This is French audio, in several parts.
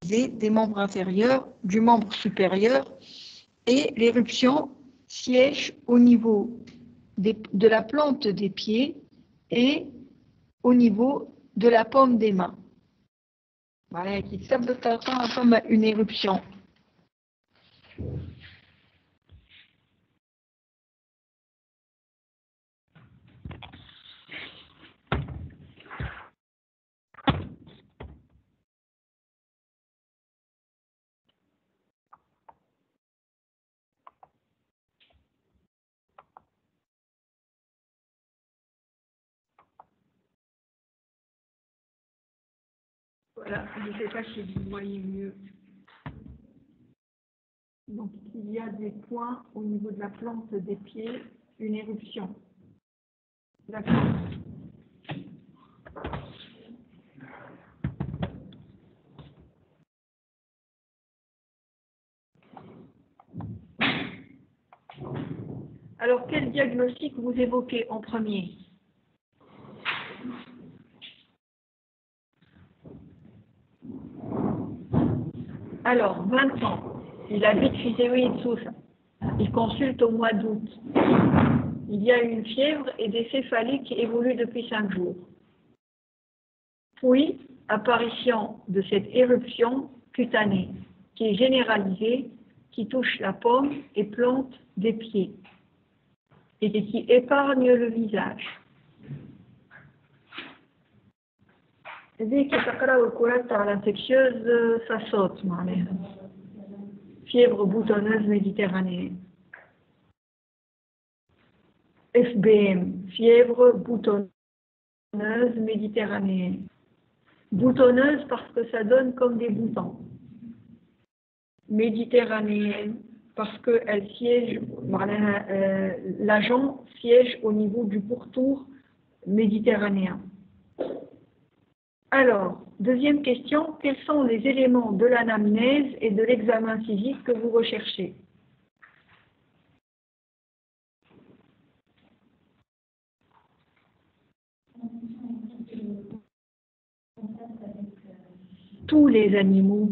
des membres inférieurs, du membre supérieur, et l'éruption siège au niveau de la plante des pieds et au niveau de la paume des mains. Voilà, qui semble comme une éruption. Voilà, je ne sais pas si vous voyez mieux. Donc, il y a des points au niveau de la plante des pieds, une éruption. D'accord. Alors, quel diagnostic vous évoquez en premier? Alors, 20 ans, il habite Fiséoïd-Sousa. Il consulte au mois d'août. Il y a une fièvre et des céphalées qui évoluent depuis 5 jours. Puis, apparition de cette éruption cutanée qui est généralisée, qui touche la paume et plante des pieds et qui épargne le visage. Dès que تقرأ الكرات على infectieuse, ça saute, معناها. Fièvre boutonneuse méditerranéenne. FBM, fièvre boutonneuse méditerranéenne. Boutonneuse parce que ça donne comme des boutons. Méditerranéenne parce que elle siège, l'agent siège au niveau du pourtour méditerranéen. Alors, deuxième question, quels sont les éléments de l'anamnèse et de l'examen physique que vous recherchez? Tous les animaux,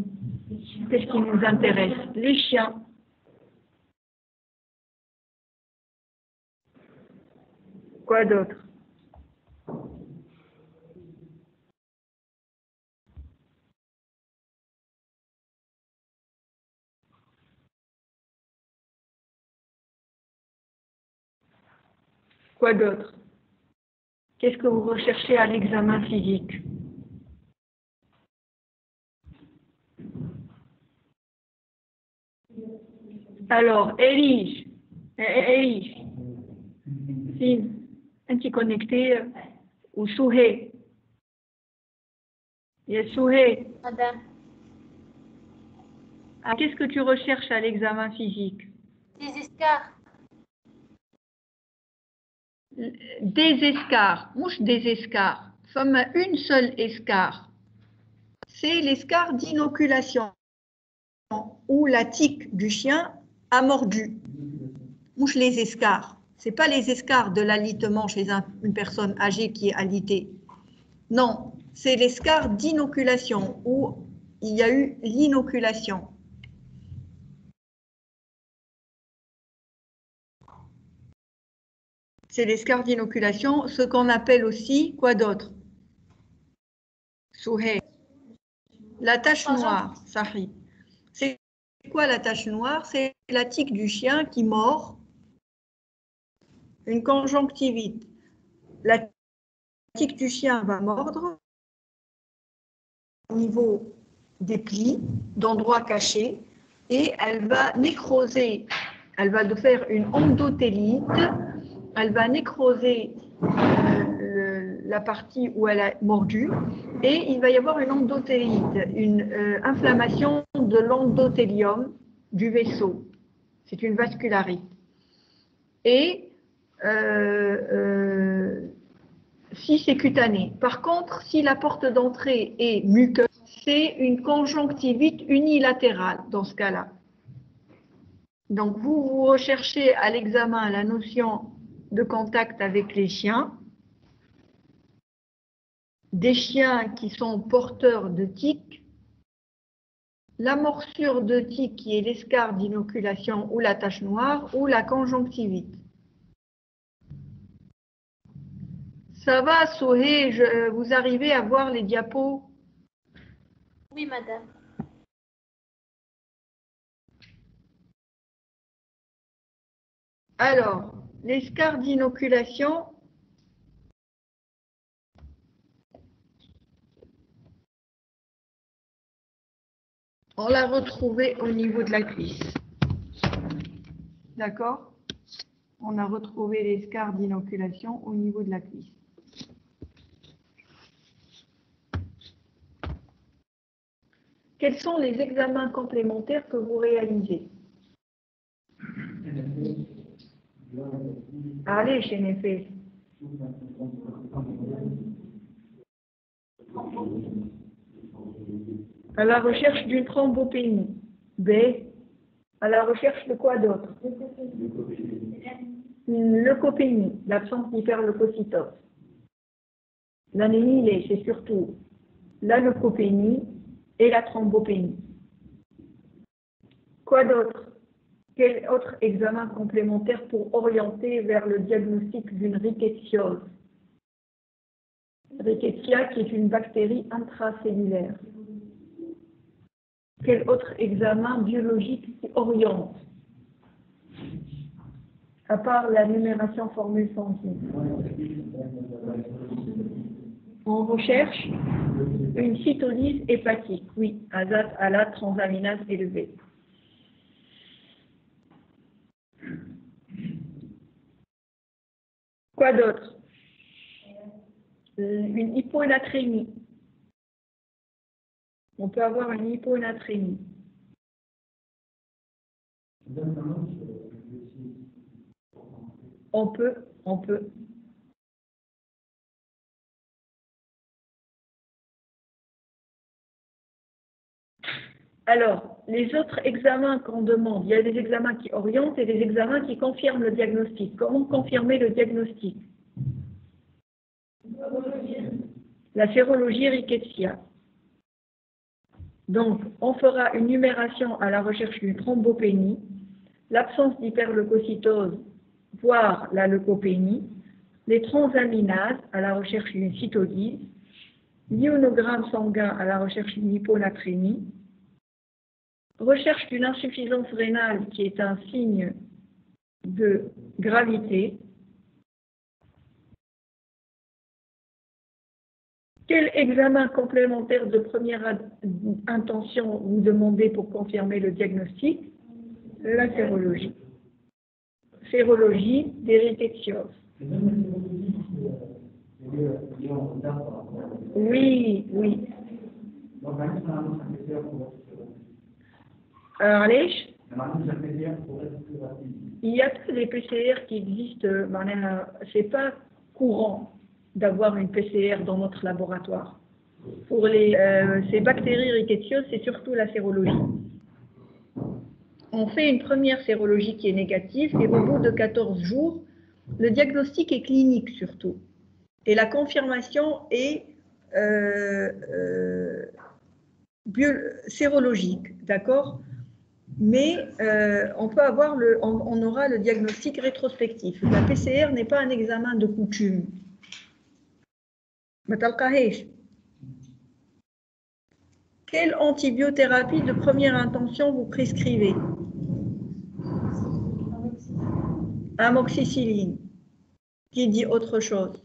qu'est-ce qui nous intéresse? Les chiens. Quoi d'autre? Quoi d'autre? Qu'est-ce que vous recherchez à l'examen physique? Alors, Elige, si tu es connecté ou Souhé, il y a Souhé. Madame, Qu'est-ce que tu recherches à l'examen physique? des escarres. Des escarres, mouche des escarres, comme une seule escarre. C'est l'escarre d'inoculation où la tique du chien a mordu. Mouche les escarres. Ce n'est pas les escarres de l'alitement chez une personne âgée qui est alitée. Non, c'est l'escarre d'inoculation où il y a eu l'inoculation. C'est l'escarre d'inoculation, ce qu'on appelle aussi, quoi d'autre? Souhé. La tache noire, Sahi. C'est quoi la tache noire? C'est la tique du chien qui mord une conjonctivite. La tique du chien va mordre au niveau des plis, d'endroits cachés, et elle va nécroser, elle va faire une endothélite, elle va nécroser la partie où elle a mordu, et il va y avoir une endothélite, une inflammation de l'endothélium du vaisseau. C'est une vascularite. Et si c'est cutané. Par contre, si la porte d'entrée est muqueuse, c'est une conjonctivite unilatérale dans ce cas-là. Donc, vous recherchez à l'examen la notion de contact avec les chiens, des chiens qui sont porteurs de tiques La morsure de tique qui est l'escarre d'inoculation ou la tache noire ou la conjonctivite. Ça va, Sohé, vous arrivez à voir les diapos? Oui, madame. Alors, l'escarre d'inoculation, on l'a retrouvé au niveau de la cuisse. D'accord? On a retrouvé l'escarre d'inoculation au niveau de la cuisse. Quels sont les examens complémentaires que vous réalisez? Allez, chez Nefes. À la recherche d'une thrombopénie. B. À la recherche de quoi d'autre? Une leucopénie, l'absence d'hyperleucocytose. L'anémie, c'est surtout la leucopénie et la thrombopénie. Quoi d'autre? Quel autre examen complémentaire pour orienter vers le diagnostic d'une rickettsiose? Rickettsia qui est une bactérie intracellulaire. Quel autre examen biologique qui oriente? À part la numération formule sanguine. On recherche une cytolyse hépatique, oui, azate à la transaminase élevée. Quoi d'autre? Une hyponatrémie. On peut avoir une hyponatrémie. On peut. Alors, les autres examens qu'on demande, il y a des examens qui orientent et des examens qui confirment le diagnostic. Comment confirmer le diagnostic? La sérologie Rickettsia. Donc, on fera une numération à la recherche d'une thrombopénie, l'absence d'hyperleucocytose, voire la leucopénie, les transaminases à la recherche d'une cytolyse, l'ionogramme sanguin à la recherche d'une hyponatrémie, recherche d'une insuffisance rénale qui est un signe de gravité. Quel examen complémentaire de première intention vous demandez pour confirmer le diagnostic? La sérologie. Sérologie des rickettsioses. Oui. Alors, allez. Il y a que des PCR qui existent, c'est pas courant d'avoir une PCR dans notre laboratoire. Pour ces bactéries rickettsioses, c'est surtout la sérologie. On fait une première sérologie qui est négative et au bout de 14 jours, le diagnostic est clinique surtout. Et la confirmation est sérologique, d'accord? Mais on peut avoir on aura le diagnostic rétrospectif. La PCR n'est pas un examen de coutume. Quelle antibiothérapie de première intention vous prescrivez? Amoxicilline. Qui dit autre chose?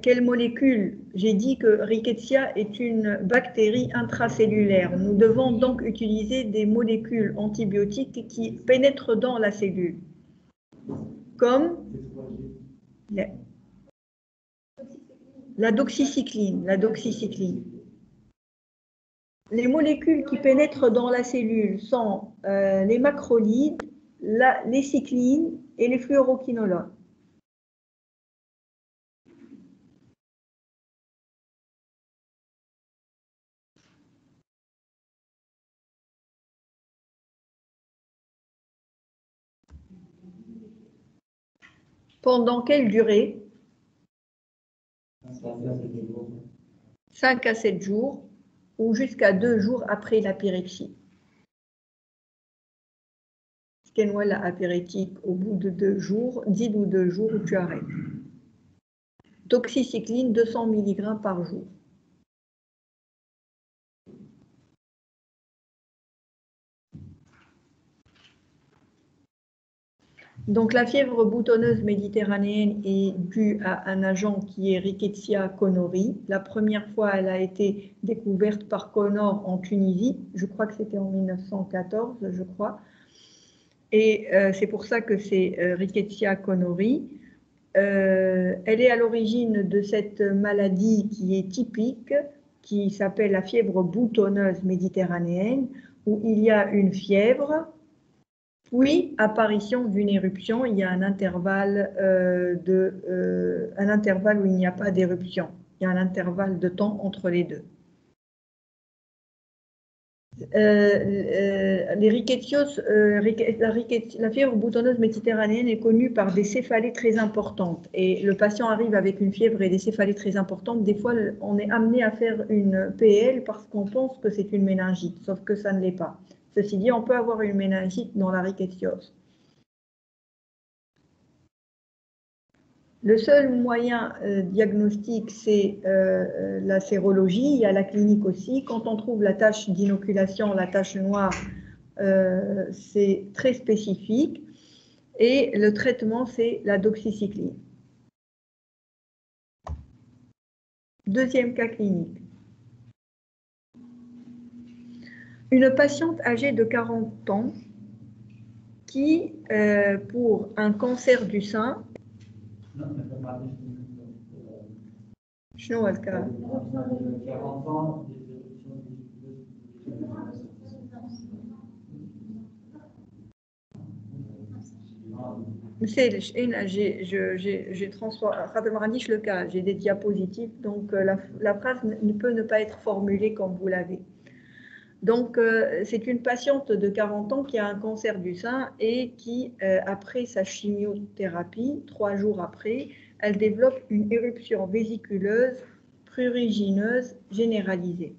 Quelle molécule? J'ai dit que Rickettsia est une bactérie intracellulaire. Nous devons donc utiliser des molécules antibiotiques qui pénètrent dans la cellule, comme la doxycycline. Les molécules qui pénètrent dans la cellule sont les macrolides, les cyclines et les fluoroquinolones. Pendant quelle durée? 5 à 7 jours ou jusqu'à 2 jours après la pyrexie. Skenwell apéritique au bout de 2 jours, 10 ou 2 jours où tu arrêtes. Doxycycline 200 mg par jour. Donc la fièvre boutonneuse méditerranéenne est due à un agent qui est Rickettsia conori. La première fois, elle a été découverte par Connor en Tunisie. Je crois que c'était en 1914, je crois. Et c'est pour ça que c'est Rickettsia conori. Elle est à l'origine de cette maladie qui est typique, qui s'appelle la fièvre boutonneuse méditerranéenne, où il y a une fièvre, puis apparition d'une éruption. Il y a un intervalle, un intervalle où il n'y a pas d'éruption. Il y a un intervalle de temps entre les deux. Les rickétios, la fièvre boutonneuse méditerranéenne est connue par des céphalées très importantes. Et le patient arrive avec une fièvre et des céphalées très importantes. Des fois, on est amené à faire une PL parce qu'on pense que c'est une méningite, sauf que ça ne l'est pas. Ceci dit, on peut avoir une méningite dans la rickétiose. Le seul moyen diagnostique, c'est la sérologie. Il y a la clinique aussi. Quand on trouve la tache d'inoculation, la tache noire, c'est très spécifique. Et le traitement, c'est la doxycycline. Deuxième cas clinique. Une patiente âgée de 40 ans qui, pour un cancer du sein, شنو الكلام؟ j'ai transformé le cas, j'ai des diapositives, donc la phrase ne peut ne pas être formulée comme vous l'avez. Donc, c'est une patiente de 40 ans qui a un cancer du sein et qui, après sa chimiothérapie, 3 jours après, elle développe une éruption vésiculeuse prurigineuse généralisée.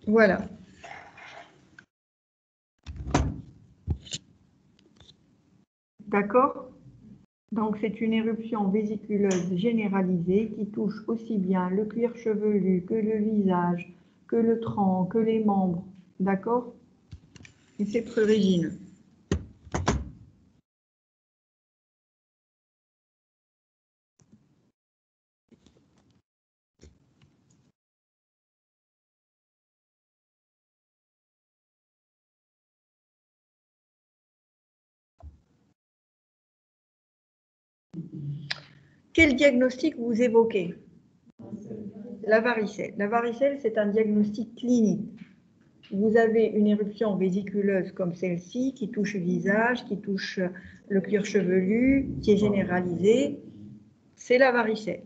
Voilà. D'accord? Donc, c'est une éruption vésiculeuse généralisée qui touche aussi bien le cuir chevelu que le visage, que le tronc, que les membres. D'accord? Et c'est prurigineux. Quel diagnostic vous évoquez? La varicelle. La varicelle, c'est un diagnostic clinique. Vous avez une éruption vésiculeuse comme celle-ci qui touche le visage, qui touche le cuir chevelu, qui est généralisée. C'est la varicelle.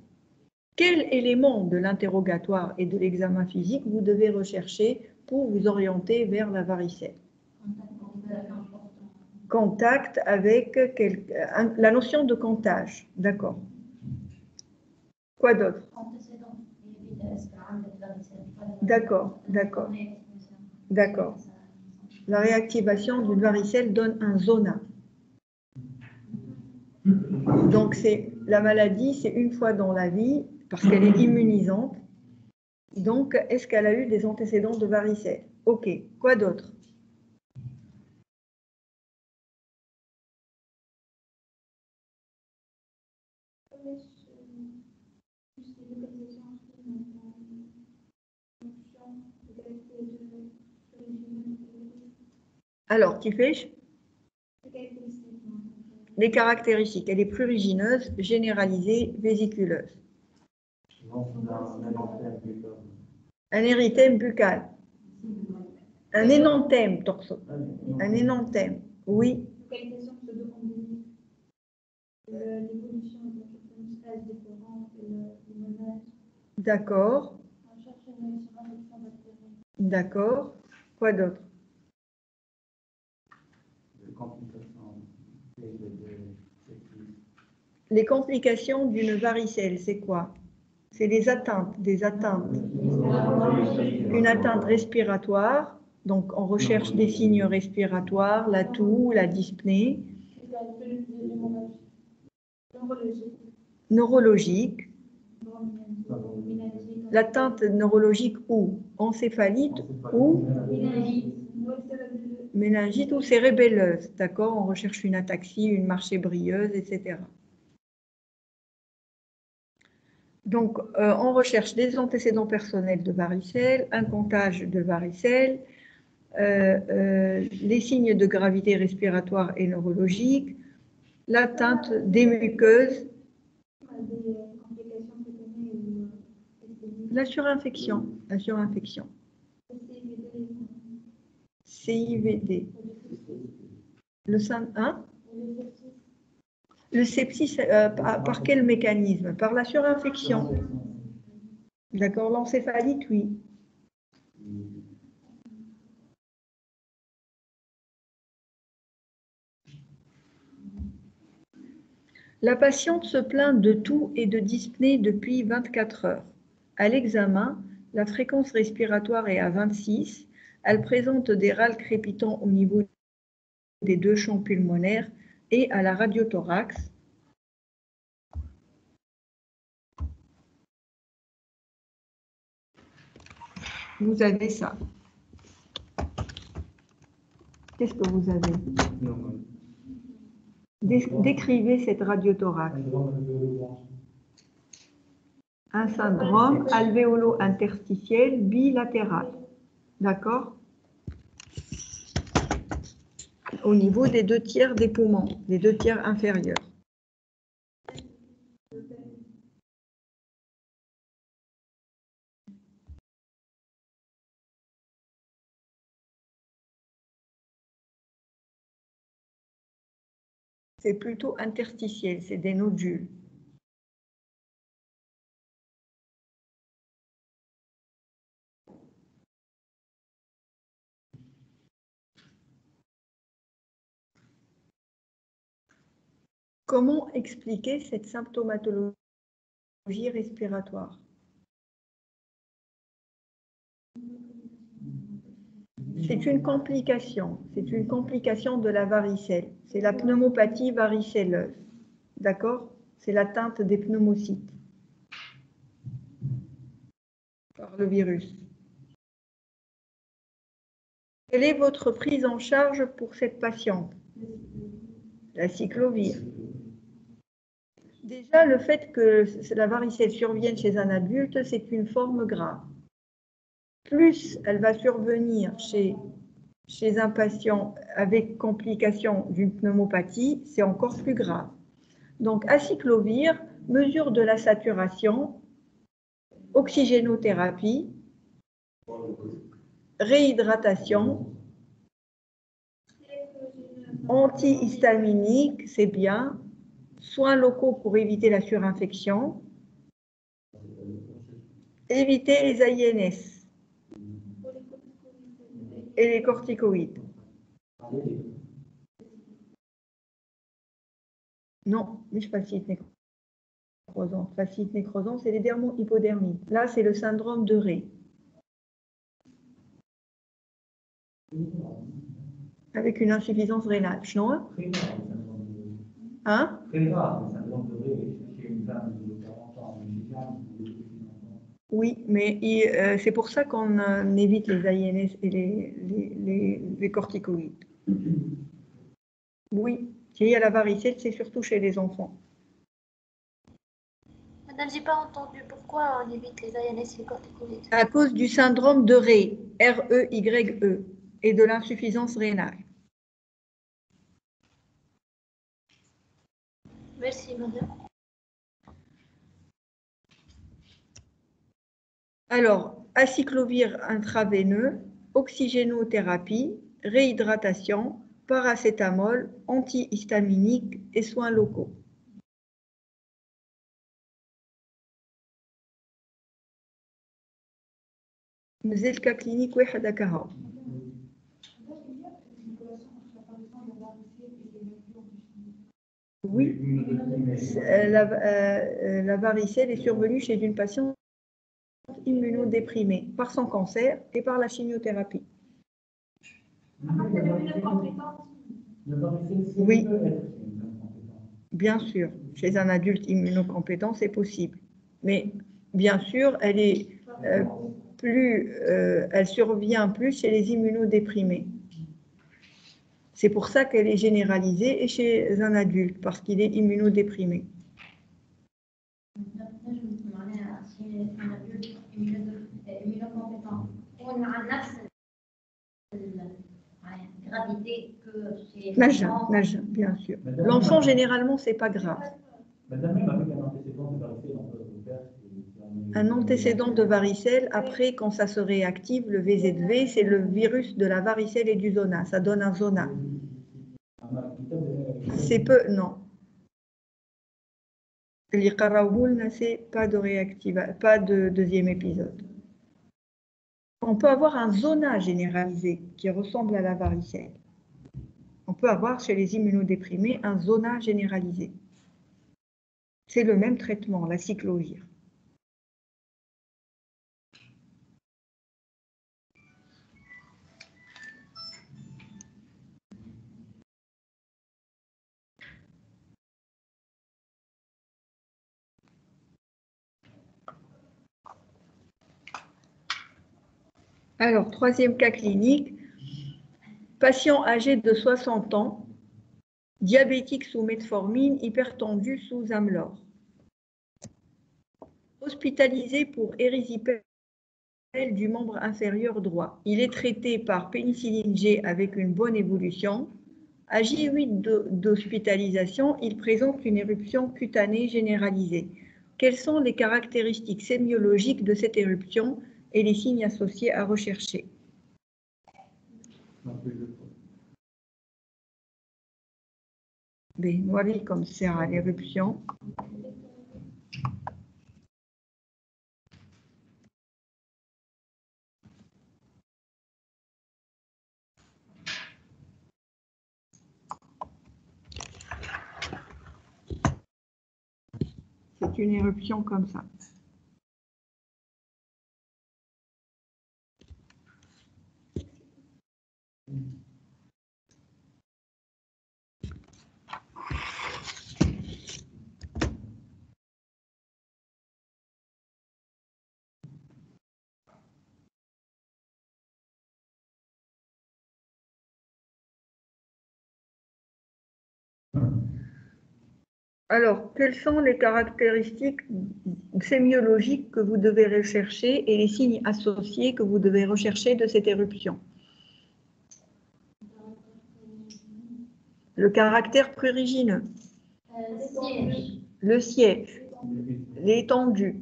Quel élément de l'interrogatoire et de l'examen physique vous devez rechercher pour vous orienter vers la varicelle? Contact avec la notion de comptage. D'accord. Quoi d'autre? D'accord, d'accord. D'accord. La réactivation d'une varicelle donne un zona. Donc, la maladie, c'est une fois dans la vie, parce qu'elle est immunisante. Donc, est-ce qu'elle a eu des antécédents de varicelle? Ok. Quoi d'autre? Alors, qui fait? Les caractéristiques. Elle est prurigineuse, généralisée, vésiculeuse. Un érythème buccal. Un énanthème, torso. Un énanthème, oui. D'accord. D'accord. Quoi d'autre? Les complications d'une varicelle, c'est quoi? C'est des atteintes. Une atteinte respiratoire, donc on recherche des signes respiratoires, la toux, la dyspnée. Neurologique. L'atteinte neurologique ou encéphalite ou méningite ou cérébelleuse, d'accord? On recherche une ataxie, une marche ébrieuse, etc. Donc, on recherche des antécédents personnels de varicelle, un comptage de varicelle, les signes de gravité respiratoire et neurologique, l'atteinte des muqueuses, la surinfection. CIVD. Le sein, hein? Le sepsis, par quel mécanisme? Par la surinfection. D'accord, l'encéphalite, oui. La patiente se plaint de toux et de dyspnée depuis 24 heures. À l'examen, la fréquence respiratoire est à 26. Elle présente des râles crépitants au niveau des deux champs pulmonaires et à la radiothorax. Vous avez ça. Qu'est-ce que vous avez? Décrivez cette radiothorax. Un syndrome alvéolo-interstitiel bilatéral. D'accord? Au niveau des 2/3 des poumons, des 2/3 inférieurs. C'est plutôt interstitiel, c'est des nodules. Comment expliquer cette symptomatologie respiratoire? C'est une complication de la varicelle. C'est la pneumopathie varicelleuse. D'accord? C'est l'atteinte des pneumocytes par le virus. Quelle est votre prise en charge pour cette patiente? La cyclovir. Déjà, le fait que la varicelle survienne chez un adulte, c'est une forme grave. Plus elle va survenir chez un patient avec complication d'une pneumopathie, c'est encore plus grave. Donc, acyclovir, mesure de la saturation, oxygénothérapie, réhydratation, antihistaminique, c'est bien, soins locaux pour éviter la surinfection, éviter les AINS et les corticoïdes. Non, mais fasciite nécrosante. Fasciite nécrosante, c'est les dermo-hypodermiques. Là, c'est le syndrome de Rey. Avec une insuffisance rénale. Schnoa? Hein? Oui, mais c'est pour ça qu'on évite les AINS et les corticoïdes. Oui, s'il y a la varicelle, c'est surtout chez les enfants. Madame, j'ai pas entendu pourquoi on évite les ANS et les corticoïdes. À cause du syndrome de Rey, R-E-Y-E, et de l'insuffisance rénale. Merci, madame. Alors, acyclovir intraveineux, oxygénothérapie, réhydratation, paracétamol, antihistaminique et soins locaux. مازال cas clinique واحد هكا هو. Oui, la varicelle est survenue chez une patiente immunodéprimée par son cancer et par la chimiothérapie. Oui, bien sûr, chez un adulte immunocompétent, c'est possible. Mais bien sûr, elle survient plus chez les immunodéprimés. C'est pour ça qu'elle est généralisée et chez un adulte, parce qu'il est immunodéprimé. Nage, bien sûr. L'enfant, généralement, c'est pas grave. Un antécédent de varicelle, après, quand ça se réactive, le VZV, c'est le virus de la varicelle et du zona. Ça donne un zona. C'est peu, non. L'Iqaraoul, c'est pas de réactivation, pas de deuxième épisode. On peut avoir un zona généralisé qui ressemble à la varicelle. On peut avoir chez les immunodéprimés un zona généralisé. C'est le même traitement, la cyclovir. Alors, troisième cas clinique, patient âgé de 60 ans, diabétique sous metformine, hypertendu sous Amlor. Hospitalisé pour érysipèle du membre inférieur droit. Il est traité par pénicilline G avec une bonne évolution. À J8 d'hospitalisation, il présente une éruption cutanée généralisée. Quelles sont les caractéristiques sémiologiques de cette éruption et les signes associés à rechercher? Noiré comme c'est à l'éruption. C'est une éruption comme ça. Alors, quelles sont les caractéristiques sémiologiques que vous devez rechercher et les signes associés que vous devez rechercher de cette éruption? Le caractère prurigineux, le siège, l'étendue,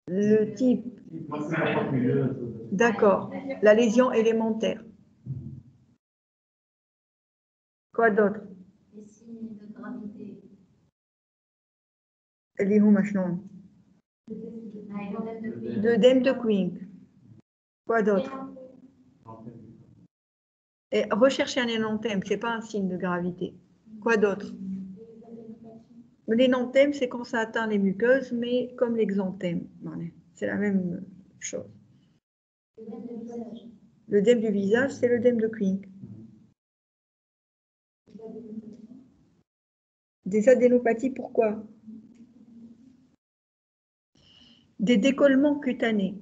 le type, d'accord, la lésion élémentaire. Quoi d'autre? Les signes de gravité. اللي هما شنو؟ l'œdème de Quink. Quoi d'autre? Et rechercher un énanthème, ce n'est pas un signe de gravité. Quoi d'autre? L'énanthème, c'est quand ça atteint les muqueuses, mais comme l'exanthème. C'est la même chose. L'œdème du visage, c'est l'œdème de Quink. Des adénopathies, pourquoi? Des décollements cutanés.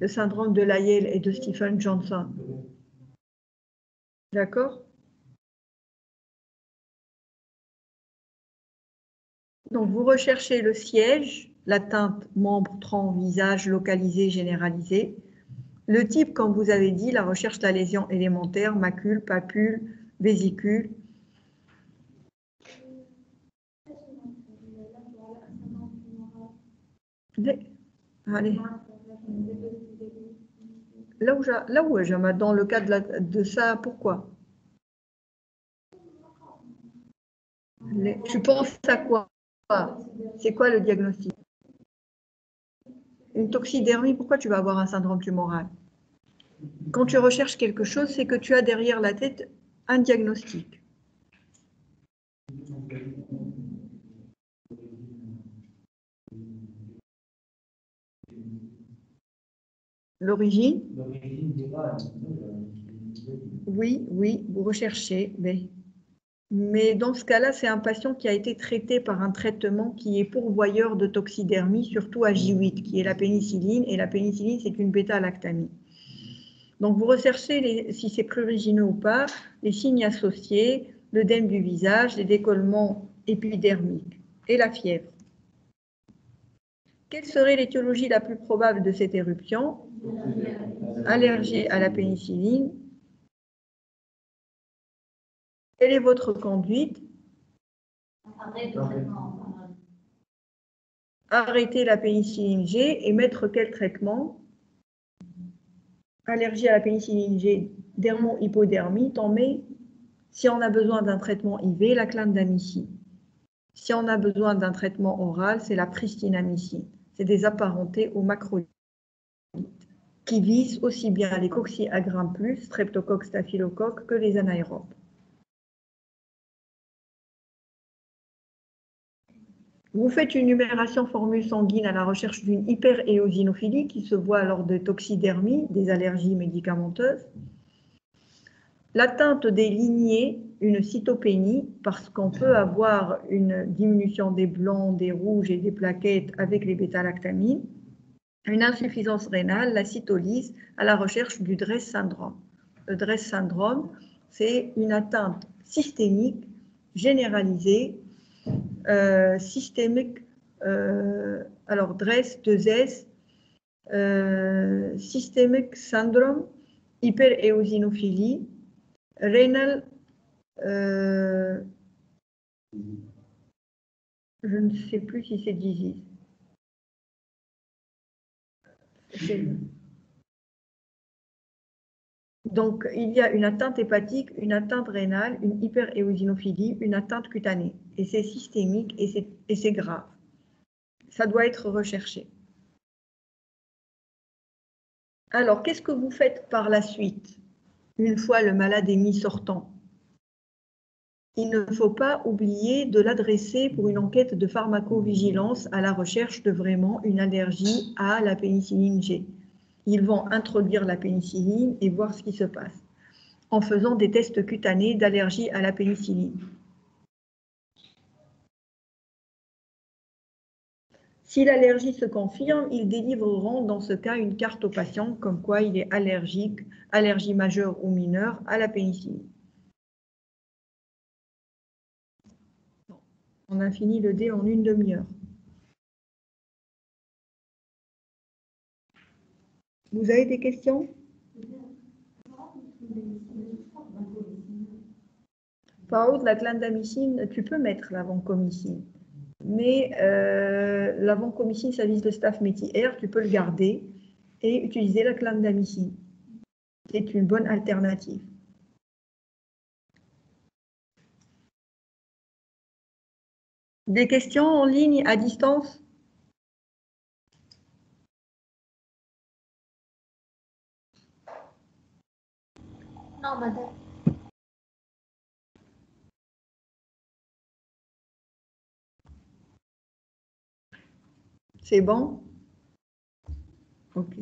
Le syndrome de Lyell et de Stephen Johnson. D'accord? Donc, vous recherchez le siège, l'atteinte membre, tronc, visage, localisé, généralisé. Le type, comme vous avez dit, la recherche de la lésion élémentaire, macule, papule, vésicule. Allez. Là où j'aime, dans le cas de ça, pourquoi? Tu penses à quoi? C'est quoi le diagnostic? Une toxidermie, pourquoi tu vas avoir un syndrome tumoral? Quand tu recherches quelque chose, c'est que tu as derrière la tête un diagnostic. L'origine? Oui, oui, vous recherchez, mais dans ce cas-là, c'est un patient qui a été traité par un traitement qui est pourvoyeur de toxidermie, surtout à J8, qui est la pénicilline, et la pénicilline, c'est une bêta-lactamine. Donc, vous recherchez, si c'est prurigineux ou pas, les signes associés, l'œdème du visage, les décollements épidermiques et la fièvre. Quelle serait l'étiologie la plus probable de cette éruption? Allergie à la pénicilline. Quelle est votre conduite? Arrêter la pénicilline G et mettre quel traitement? Allergie à la pénicilline G, dermo-hypodermite, on met, si on a besoin d'un traitement IV, la clindamycine. Si on a besoin d'un traitement oral, c'est la pristinamycine. C'est des apparentés aux macrolides qui visent aussi bien les cocci-agrim+, streptocoque, staphylocoque, que les anaérobes. Vous faites une numération formule sanguine à la recherche d'une hyperéosinophilie qui se voit lors de toxidermie, des allergies médicamenteuses. L'atteinte des lignées, une cytopénie, parce qu'on peut avoir une diminution des blancs, des rouges et des plaquettes avec les bêta-lactamines. Une insuffisance rénale, la cytolyse, à la recherche du DRESS syndrome. Le DRESS syndrome, c'est une atteinte systémique généralisée, systémique, alors DRESS, 2S, systémique syndrome, hyperéosinophilie, rénal, je ne sais plus si c'est disease. Donc, il y a une atteinte hépatique, une atteinte rénale, une hyperéosinophilie, une atteinte cutanée. Et c'est systémique et c'est grave. Ça doit être recherché. Alors, qu'est-ce que vous faites par la suite, une fois le malade est mis sortant? Il ne faut pas oublier de l'adresser pour une enquête de pharmacovigilance à la recherche de vraiment une allergie à la pénicilline G. Ils vont introduire la pénicilline et voir ce qui se passe en faisant des tests cutanés d'allergie à la pénicilline. Si l'allergie se confirme, ils délivreront dans ce cas une carte au patient comme quoi il est allergique, allergie majeure ou mineure à la pénicilline. On a fini le dé en une demi-heure. Vous avez des questions? Par contre, la clindamycine, tu peux mettre la vancomycine. Mais la vancomycine, ça vise le staph métiaire, tu peux le garder et utiliser la clindamycine. C'est une bonne alternative. Des questions en ligne, à distance? Non, madame. C'est bon? Ok.